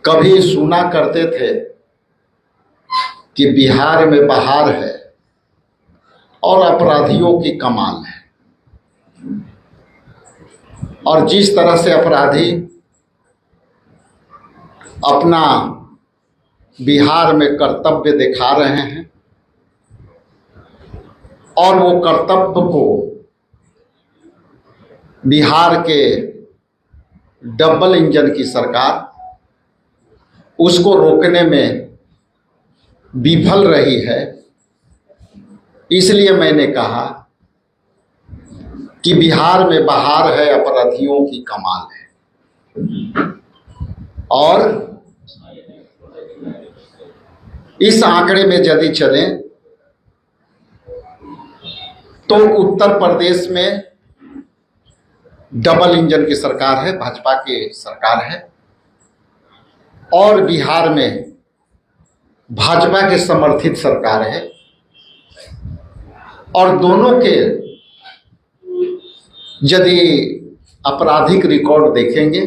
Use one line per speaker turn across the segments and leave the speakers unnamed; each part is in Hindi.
कभी सुना करते थे कि बिहार में बहार है और अपराधियों की कमाल है। और जिस तरह से अपराधी अपना बिहार में कर्तव्य दिखा रहे हैं और वो कर्तव्य को बिहार के डबल इंजन की सरकार उसको रोकने में विफल रही है। इसलिए मैंने कहा कि बिहार में बहार है, अपराधियों की कमाल है। और इस आंकड़े में यदि चलें तो उत्तर प्रदेश में डबल इंजन की सरकार है, भाजपा की सरकार है, और बिहार में भाजपा के समर्थित सरकार है। और दोनों के यदि आपराधिक रिकॉर्ड देखेंगे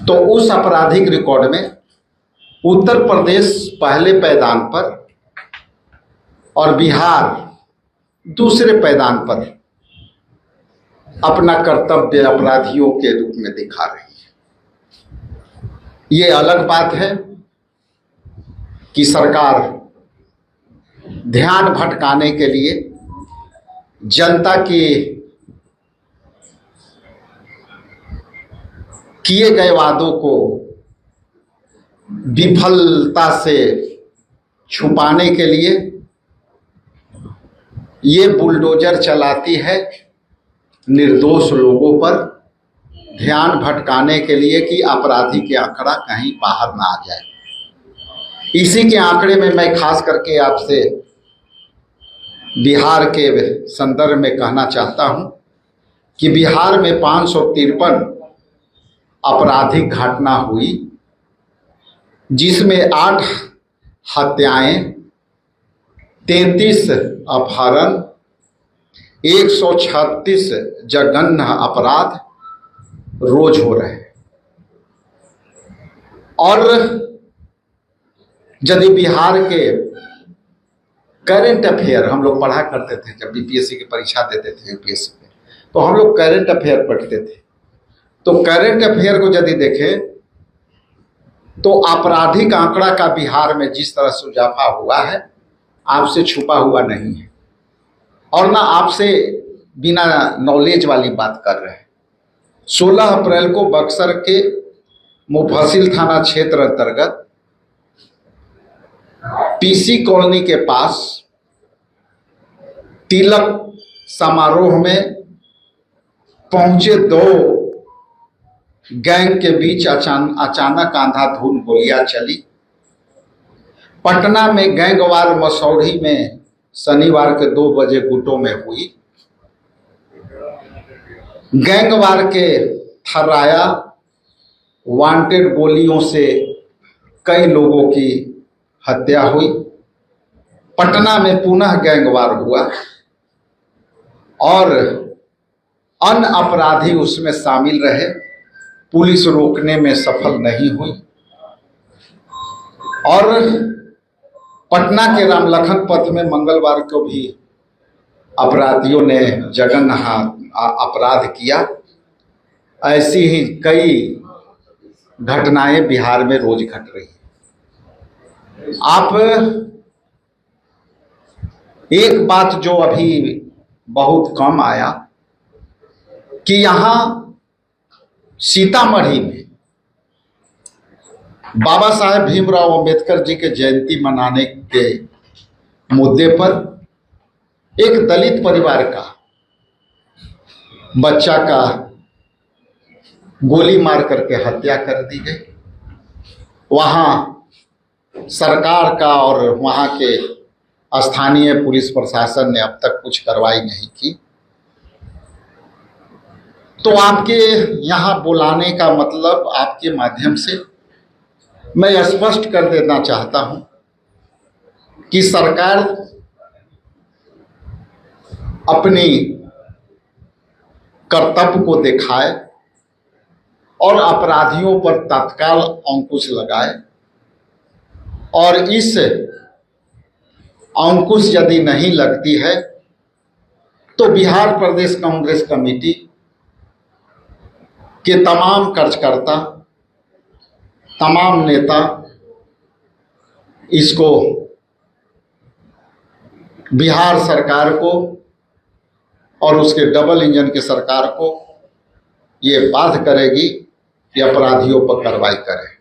तो उस आपराधिक रिकॉर्ड में उत्तर प्रदेश पहले पैदान पर और बिहार दूसरे पैदान पर अपना कर्तव्य अपराधियों के रूप में दिखा रही है। ये अलग बात है कि सरकार ध्यान भटकाने के लिए जनता के किए गए वादों को विफलता से छुपाने के लिए ये बुलडोजर चलाती है निर्दोष लोगों पर, ध्यान भटकाने के लिए कि अपराधी के आंकड़ा कहीं बाहर ना आ जाए। इसी के आंकड़े में मैं खास करके आपसे बिहार के संदर्भ में कहना चाहता हूं कि बिहार में 553 आपराधिक घटना हुई, जिसमें 8 हत्याएं, 33 अपहरण, 136 जघन्य अपराध रोज हो रहे हैं। और यदि बिहार के करंट अफेयर हम लोग पढ़ा करते थे, जब बीपीएससी की परीक्षा देते थे यूपीएससी में, तो हम लोग करंट अफेयर पढ़ते थे। तो करंट अफेयर को यदि देखें तो आपराधिक आंकड़ा का बिहार में जिस तरह से इजाफा हुआ है, आपसे छुपा हुआ नहीं है और ना आपसे बिना नॉलेज वाली बात कर रहे हैं। 16 अप्रैल को बक्सर के मुफस्सिल थाना क्षेत्र अंतर्गत पीसी कॉलोनी के पास तिलक समारोह में पहुंचे 2 गैंग के बीच अचानक अंधाधुंध गोलियां चली। पटना में गैंगवार मसौढ़ी में शनिवार के 2 बजे गुटों में हुई। गैंगवार के थर्राया वांटेड गोलियों से कई लोगों की हत्या हुई। पटना में पुनः गैंगवार हुआ और अन्य अपराधी उसमें शामिल रहे, पुलिस रोकने में सफल नहीं हुई। और पटना के रामलखन पथ में मंगलवार को भी अपराधियों ने जघन्य अपराध किया। ऐसी ही कई घटनाएं बिहार में रोज घट रही हैं। आप एक बात जो अभी बहुत कम आया कि यहाँ सीतामढ़ी में बाबा साहेब भीमराव अंबेडकर जी के जयंती मनाने के मुद्दे पर एक दलित परिवार का बच्चा का गोली मार करके हत्या कर दी गई। वहां सरकार का और वहां के स्थानीय पुलिस प्रशासन ने अब तक कुछ कार्रवाई नहीं की। तो आपके यहाँ बुलाने का मतलब, आपके माध्यम से मैं स्पष्ट कर देना चाहता हूं कि सरकार अपनी कर्तव्य को दिखाए और अपराधियों पर तत्काल अंकुश लगाए, और इस अंकुश यदि नहीं लगती है तो बिहार प्रदेश कांग्रेस कमेटी के तमाम कार्यकर्ता, तमाम नेता इसको बिहार सरकार को और उसके डबल इंजन की सरकार को ये बाध्य करेगी कि अपराधियों पर कार्रवाई करे।